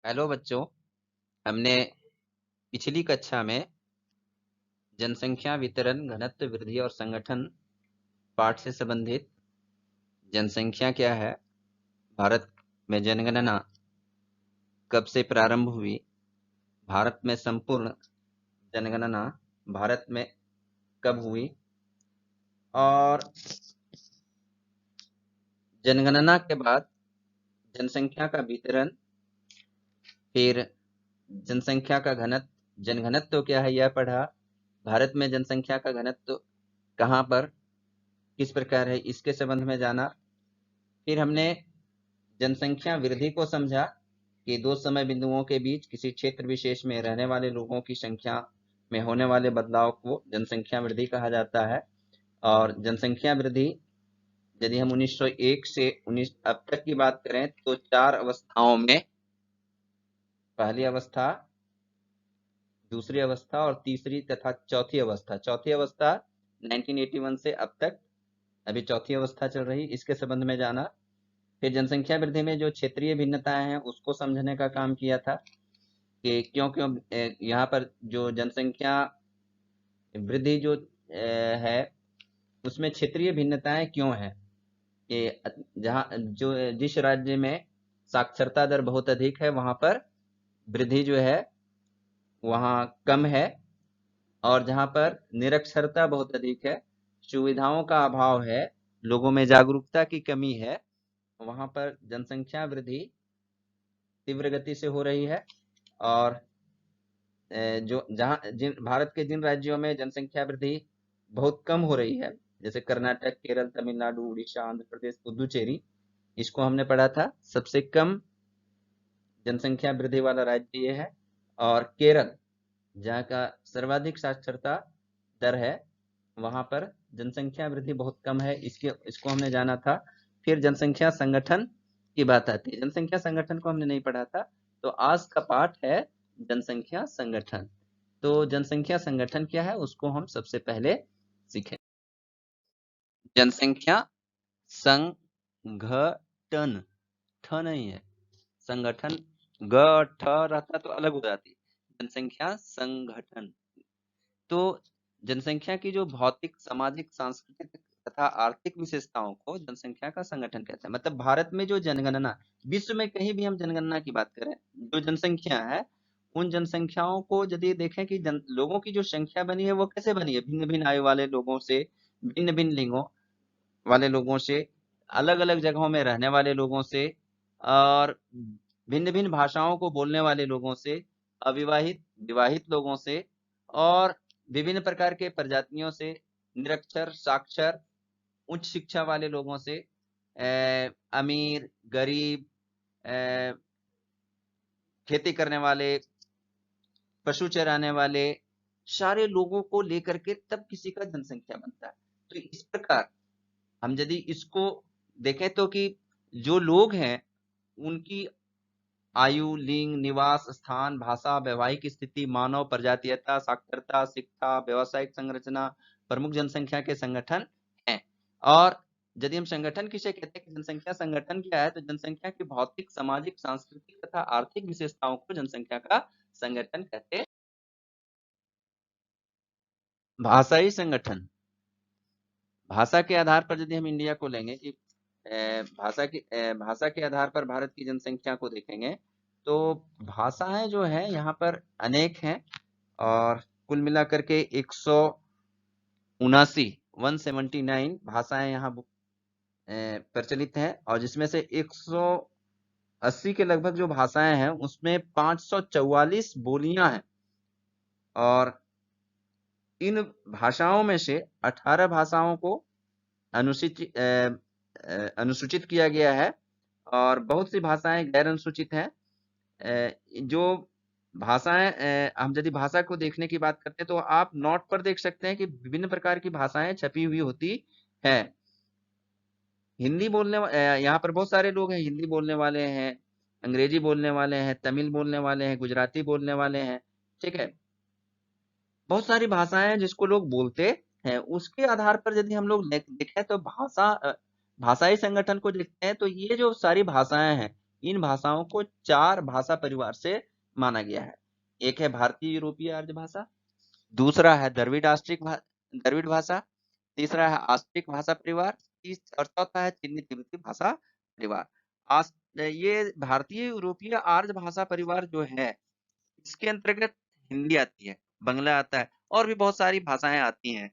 Hello बच्चों। हमने पिछली कक्षा में जनसंख्या वितरण घनत्व वृद्धि और संगठन पाठ से संबंधित जनसंख्या क्या है, भारत में जनगणना कब से प्रारंभ हुई, भारत में संपूर्ण जनगणना भारत में कब हुई और जनगणना के बाद जनसंख्या का वितरण, फिर जनसंख्या का घनत्व जनघनत्व क्या है यह पढ़ा, भारत में जनसंख्या का घनत्व कहाँ पर किस प्रकार है इसके संबंध में जाना। फिर हमने जनसंख्या वृद्धि को समझा कि दो समय बिंदुओं के बीच किसी क्षेत्र विशेष में रहने वाले लोगों की संख्या में होने वाले बदलाव को जनसंख्या वृद्धि कहा जाता है। और जनसंख्या वृद्धि यदि हम 1901 से 19 अब तक की बात करें तो 4 अवस्थाओं में, पहली अवस्था, दूसरी अवस्था और तीसरी तथा चौथी अवस्था 1981 से अब तक, अभी चौथी अवस्था चल रही, इसके संबंध में जाना। फिर जनसंख्या वृद्धि में जो क्षेत्रीय भिन्नताएं हैं उसको समझने का काम किया था कि क्यों क्यों यहाँ पर जो जनसंख्या वृद्धि जो है उसमें क्षेत्रीय भिन्नताएं क्यों हैं, कि जहाँ जो जिस राज्य में साक्षरता दर बहुत अधिक है वहां पर वृद्धि जो है वहाँ कम है, और जहाँ पर निरक्षरता बहुत अधिक है, सुविधाओं का अभाव है, लोगों में जागरूकता की कमी है, वहां पर जनसंख्या वृद्धि तीव्र गति से हो रही है। और जो जिन भारत के जिन राज्यों में जनसंख्या वृद्धि बहुत कम हो रही है, जैसे कर्नाटक, केरल, तमिलनाडु, उड़ीसा, आंध्र प्रदेश, पुदुचेरी, इसको हमने पढ़ा था। सबसे कम जनसंख्या वृद्धि वाला राज्य ये है। और केरल, जहाँ का सर्वाधिक साक्षरता दर है, वहां पर जनसंख्या वृद्धि बहुत कम है, इसको हमने जाना था। फिर जनसंख्या संगठन की बात आती है। जनसंख्या संगठन को हमने नहीं पढ़ा था, तो आज का पाठ है जनसंख्या संगठन। तो जनसंख्या संगठन क्या है उसको हम सबसे पहले सीखें। जनसंख्या संगठन, ठ नहीं है, संगठन ग और ठ रहता तो अलग हो जाती। जनसंख्या संगठन, तो जनसंख्या की जो भौतिक, सामाजिक, सांस्कृतिक तथा आर्थिक विशेषताओं को जनसंख्या का संगठन कहते हैं। मतलब भारत में जो जनगणना, विश्व में कहीं भी हम जनगणना की बात करें, जो जनसंख्या है उन जनसंख्याओं को यदि देखें कि लोगों की जो संख्या बनी है वो कैसे बनी है, भिन्न भिन्न आयु वाले लोगों से, भिन्न भिन्न लिंगों वाले लोगों से, अलग अलग जगहों में रहने वाले लोगों से, और भिन्न भिन्न भाषाओं को बोलने वाले लोगों से, अविवाहित, विवाहित लोगों से, और विभिन्न प्रकार के प्रजातियों से, निरक्षर, साक्षर, उच्च शिक्षा वाले लोगों से, अमीर, गरीब, खेती करने वाले, पशु चराने वाले, सारे लोगों को लेकर के तब किसी का जनसंख्या बनता है। तो इस प्रकार हम यदि इसको देखें तो कि जो लोग हैं उनकी आयु, लिंग, निवास स्थान, भाषा, वैवाहिक स्थिति, मानव प्रजातीयता, साक्षरता, शिक्षा, व्यावसायिक संरचना, प्रमुख जनसंख्या के संगठन हैं। और यदि हम संगठन किसे कहते हैं कि जनसंख्या संगठन क्या है, तो जनसंख्या की भौतिक, सामाजिक, सांस्कृतिक तथा आर्थिक विशेषताओं को जनसंख्या का संगठन कहते हैं। भाषाई संगठन, भाषा के आधार पर यदि हम इंडिया को लेंगे कि भाषा के आधार पर भारत की जनसंख्या को देखेंगे तो भाषाएं जो है यहाँ पर अनेक हैं, और कुल मिलाकर के 179 भाषाएं यहाँ प्रचलित हैं, और जिसमें से 180 के लगभग जो भाषाएं हैं उसमें 544 बोलियां हैं। और इन भाषाओं में से 18 भाषाओं को अनुसूचित अनुसूचित किया गया है, और बहुत सी भाषाएं गैर अनुसूचित हैं। जो भाषाएं, हम यदि भाषा को देखने की बात करते हैं तो आप नोट पर देख सकते हैं कि विभिन्न प्रकार की भाषाएं छपी हुई होती हैं। हिंदी बोलने यहाँ पर बहुत सारे लोग हैं, हिंदी बोलने वाले हैं, अंग्रेजी बोलने वाले हैं, तमिल बोलने वाले हैं, गुजराती बोलने वाले हैं, ठीक है। बहुत सारी भाषाएं हैं जिसको लोग बोलते हैं। उसके आधार पर यदि हम लोग देखें तो भाषाई संगठन को देखते हैं तो ये जो सारी भाषाएं हैं इन भाषाओं को 4 भाषा परिवार से माना गया है। एक है भारतीय यूरोपीय आर्य भाषा, दूसरा है द्रविड़ भाषा, तीसरा है आस्ट्रिक भाषा परिवार, और चौथा है चीनी तिब्बती भाषा परिवार। ये भारतीय यूरोपीय आर्य भाषा परिवार जो है, इसके अंतर्गत हिंदी आती है, बंगला आता है और भी बहुत सारी भाषाएं आती हैं।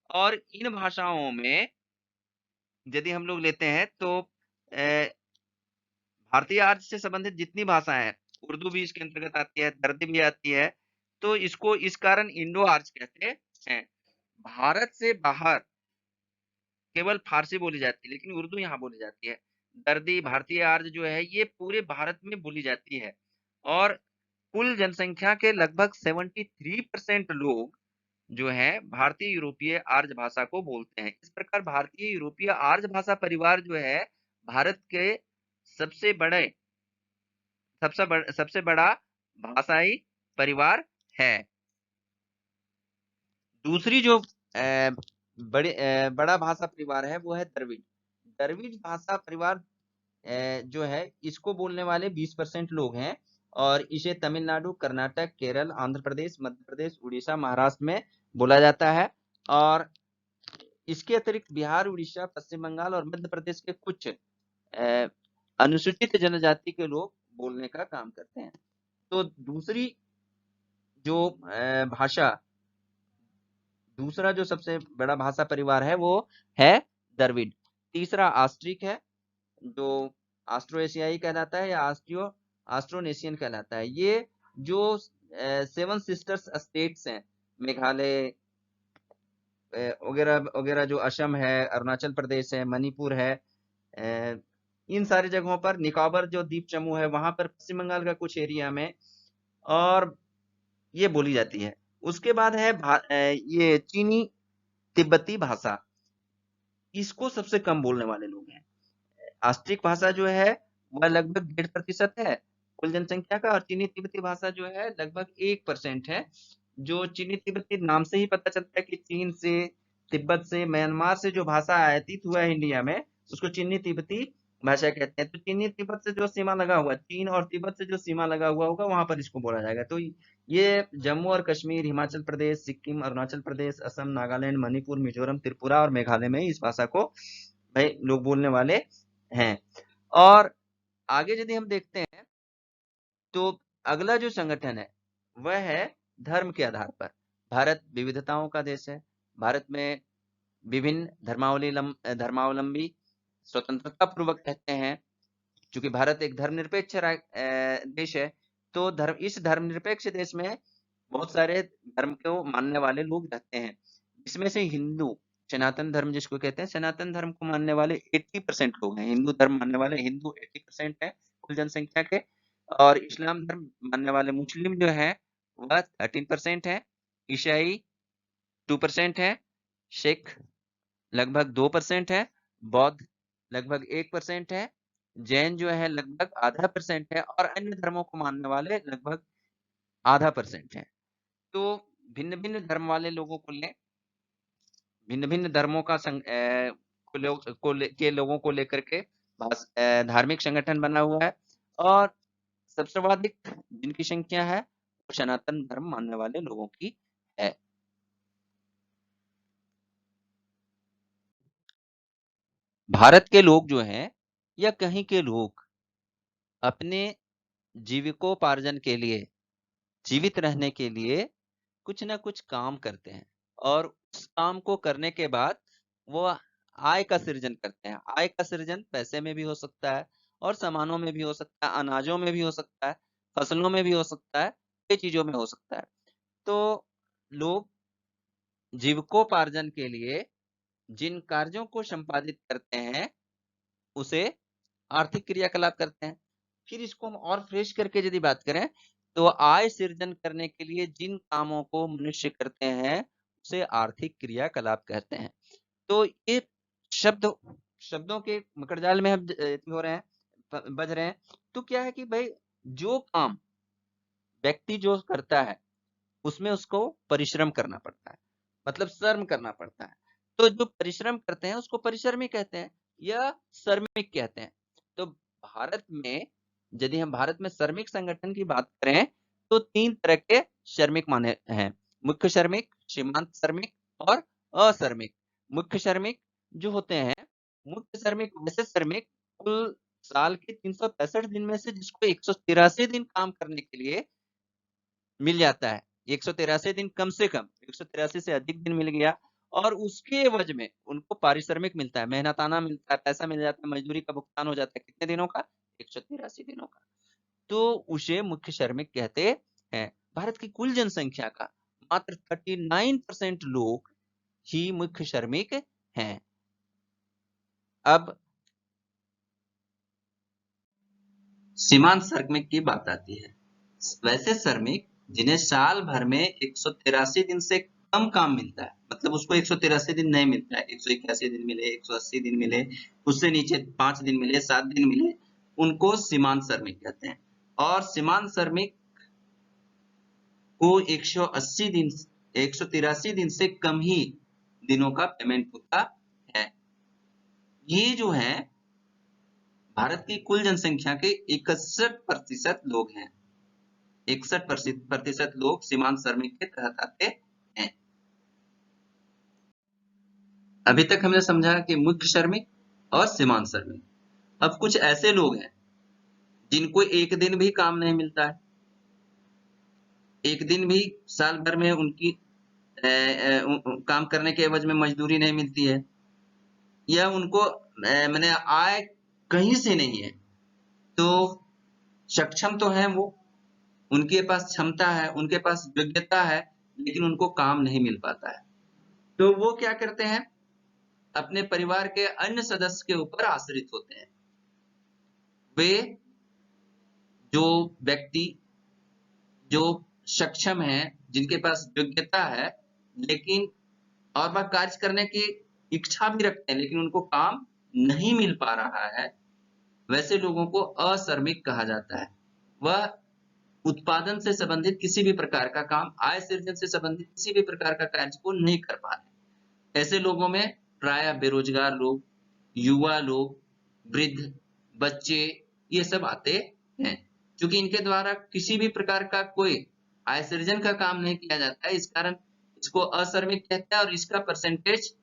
और इन भाषाओं में यदि हम लोग लेते हैं तो भारतीय आर्य से संबंधित जितनी भाषाएं हैं, उर्दू भी इसके अंतर्गत आती है, दर्दी भी आती है, तो इसको इस कारण इंडो आर्य कहते हैं। भारत से बाहर केवल फारसी बोली जाती है, लेकिन उर्दू यहाँ बोली जाती है। दर्दी, भारतीय आर्य जो है, ये पूरे भारत में बोली जाती है और कुल जनसंख्या के लगभग 73% लोग जो है भारतीय यूरोपीय आर्य भाषा को बोलते हैं। इस प्रकार भारतीय यूरोपीय आर्य भाषा परिवार जो है, भारत के सबसे बड़े सबसे बड़ा भाषाई परिवार है। दूसरी जो बड़ा भाषा परिवार है वो है द्रविड़। द्रविड़ भाषा परिवार जो है, इसको बोलने वाले 20% लोग हैं और इसे तमिलनाडु, कर्नाटक, केरल, आंध्र प्रदेश, मध्य प्रदेश, उड़ीसा, महाराष्ट्र में बोला जाता है। और इसके अतिरिक्त बिहार, उड़ीसा, पश्चिम बंगाल और मध्य प्रदेश के कुछ अनुसूचित जनजाति के लोग बोलने का काम करते हैं। तो दूसरा जो सबसे बड़ा भाषा परिवार है वो है द्रविड़। तीसरा आस्ट्रिक है, जो आस्ट्रो एशियाई कहलाता है या आस्ट्रोनेशियन कहलाता है। ये जो 7 सिस्टर्स स्टेट्स हैं, मेघालय वगैरह वगैरह, जो असम है, अरुणाचल प्रदेश है, मणिपुर है, इन सारी जगहों पर, निकोबार जो द्वीप समूह है वहां पर, पश्चिम बंगाल का कुछ एरिया में, और ये बोली जाती है। उसके बाद है ये चीनी तिब्बती भाषा। इसको सबसे कम बोलने वाले लोग हैं। आस्ट्रिक भाषा जो है वह लगभग 1.5% है कुल जनसंख्या का, और चीनी तिब्बती भाषा जो है लगभग 1% है। जो चीनी तिब्बती नाम से ही पता चलता है कि चीन से, तिब्बत से, म्यांमार से जो भाषा आयातित हुआ है इंडिया में, उसको चीनी तिब्बती भाषा कहते हैं। तो चीनी तिब्बत से जो सीमा लगा हुआ, चीन और तिब्बत से जो सीमा लगा हुआ होगा, वहां पर इसको बोला जाएगा। तो ये जम्मू और कश्मीर, हिमाचल प्रदेश, सिक्किम, अरुणाचल प्रदेश, असम, नागालैंड, मणिपुर, मिजोरम, त्रिपुरा और मेघालय में इस भाषा को भाई लोग बोलने वाले हैं। और आगे यदि हम देखते हैं तो अगला जो संगठन है वह है धर्म के आधार पर। भारत विविधताओं का देश है। भारत में विभिन्न धर्मावलंबी स्वतंत्रता पूर्वक रहते हैं। चूंकि भारत एक धर्मनिरपेक्ष देश है, तो इस धर्मनिरपेक्ष देश में बहुत सारे धर्म को मानने वाले लोग रहते हैं। इसमें से हिंदू, सनातन धर्म जिसको कहते हैं, सनातन धर्म को मानने वाले 80% लोग हैं। हिंदू धर्म मानने वाले हिंदू 80% है कुल जनसंख्या के, और इस्लाम धर्म मानने वाले मुस्लिम जो है वह 13% है, ईसाई 2% है, सिख लगभग 2% है, बौद्ध लगभग 1% है, जैन जो है लगभग आधा % है, और अन्य धर्मों को मानने वाले लगभग आधा % है। तो भिन्न भिन्न धर्म वाले लोगों को भिन्न भिन्न धर्मों का के लोगों को लेकर के धार्मिक संगठन बना हुआ है, और सबसे अधिक जिनकी संख्या है वो सनातन धर्म मानने वाले लोगों की है। भारत के लोग जो हैं, या कहीं के लोग, अपने जीविकोपार्जन के लिए, जीवित रहने के लिए कुछ ना कुछ काम करते हैं, और उस काम को करने के बाद वो आय का सृजन करते हैं। आय का सृजन पैसे में भी हो सकता है, और सामानों में भी हो सकता है, अनाजों में भी हो सकता है, फसलों में भी हो सकता है, कई चीजों में हो सकता है। तो लोग जीविकोपार्जन के लिए जिन कार्यों को संपादित करते हैं उसे आर्थिक क्रियाकलाप कहते हैं। फिर इसको हम और फ्रेश करके यदि बात करें, तो आय सृजन करने के लिए जिन कामों को मनुष्य करते हैं उसे आर्थिक क्रियाकलाप कहते हैं। तो ये शब्दों के मकड़जाल में हम हो रहे हैं, बज रहे हैं। तो क्या है कि भाई, जो काम व्यक्ति जो करता है उसमें उसको परिश्रम करना पड़ता है, मतलब श्रम करना पड़ता है। तो जो परिश्रम करते हैं उसको परिश्रमी कहते हैं या श्रमिक कहते हैं। तो भारत में यदि हम भारत में श्रमिक संगठन की बात करें तो 3 तरह के श्रमिक माने हैं, मुख्य श्रमिक, सीमांत श्रमिक और अश्रमिक। मुख्य श्रमिक जो होते हैं, मुख्य श्रमिक वैसे श्रमिक कुल साल के 365 दिन में से जिसको 183 दिन काम करने के लिए मिल जाता है। 183 दिन कम से कम, 183 से अधिक दिन मिल गया और उसके एवज में उनको पारिश्रमिक मिलता है, मेहनताना मिलता है, पैसा मिल जाता है, मजदूरी का भुगतान हो जाता है। कितने दिनों का? 183 दिनों का। तो उसे मुख्य श्रमिक कहते हैं। भारत की कुल जनसंख्या का मात्र 39% लोग ही मुख्य श्रमिक हैं। अब सीमांत श्रमिक की बात आती है। वैसे श्रमिक जिन्हें साल भर में 183 दिन से कम काम मिलता है, मतलब उसको 183 दिन नहीं मिलता है, 181 दिन मिले, 180 दिन मिले, उससे नीचे 5 दिन मिले, 7 दिन मिले, उनको सीमांत श्रमिक कहते हैं। और सीमांत श्रमिक को 180 दिन 183 दिन से कम ही दिनों का पेमेंट होता है। ये जो है भारत की कुल जनसंख्या के 61% लोग हैं। 61% लोग सीमांत श्रमिक के तहत आते हैं। अभी तक हमने समझा कि मुख्य श्रमिक और सीमांत श्रमिक। अब कुछ ऐसे लोग हैं जिनको एक दिन भी काम नहीं मिलता है, एक दिन भी साल भर में उनकी काम करने के एवज में मजदूरी नहीं मिलती है, या उनको मैंने आय कहीं से नहीं है। तो सक्षम तो है वो, उनके पास क्षमता है, उनके पास योग्यता है, लेकिन उनको काम नहीं मिल पाता है। तो वो क्या करते हैं? अपने परिवार के अन्य सदस्य के ऊपर आश्रित होते हैं। वे जो व्यक्ति जो सक्षम है, जिनके पास योग्यता है, लेकिन और वह कार्य करने की इच्छा भी रखते हैं, लेकिन उनको काम नहीं मिल पा रहा है, वैसे लोगों को अश्रमिक कहा जाता है। वह उत्पादन से संबंधित किसी भी प्रकार का काम, आय सृजन से संबंधित किसी भी प्रकार का कार्य को नहीं कर पा रहे। ऐसे लोगों में प्रायः बेरोजगार लोग, युवा लोग, वृद्ध, बच्चे, ये सब आते हैं। क्योंकि इनके द्वारा किसी भी प्रकार का कोई आय सृजन का काम नहीं किया जाता है, इस कारण इसको अश्रमिक कहते हैं। और इसका परसेंटेज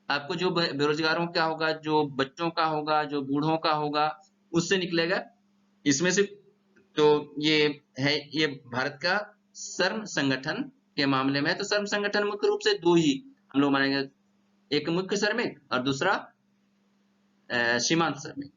आपको जो बेरोजगारों का होगा, जो बच्चों का होगा, जो बूढ़ों का होगा, उससे निकलेगा। इसमें से तो ये है, ये भारत का श्रम संगठन के मामले में। तो श्रम संगठन मुख्य रूप से 2 ही हम लोग मानेंगे, एक मुख्य श्रमिक और दूसरा सीमांत श्रमिक।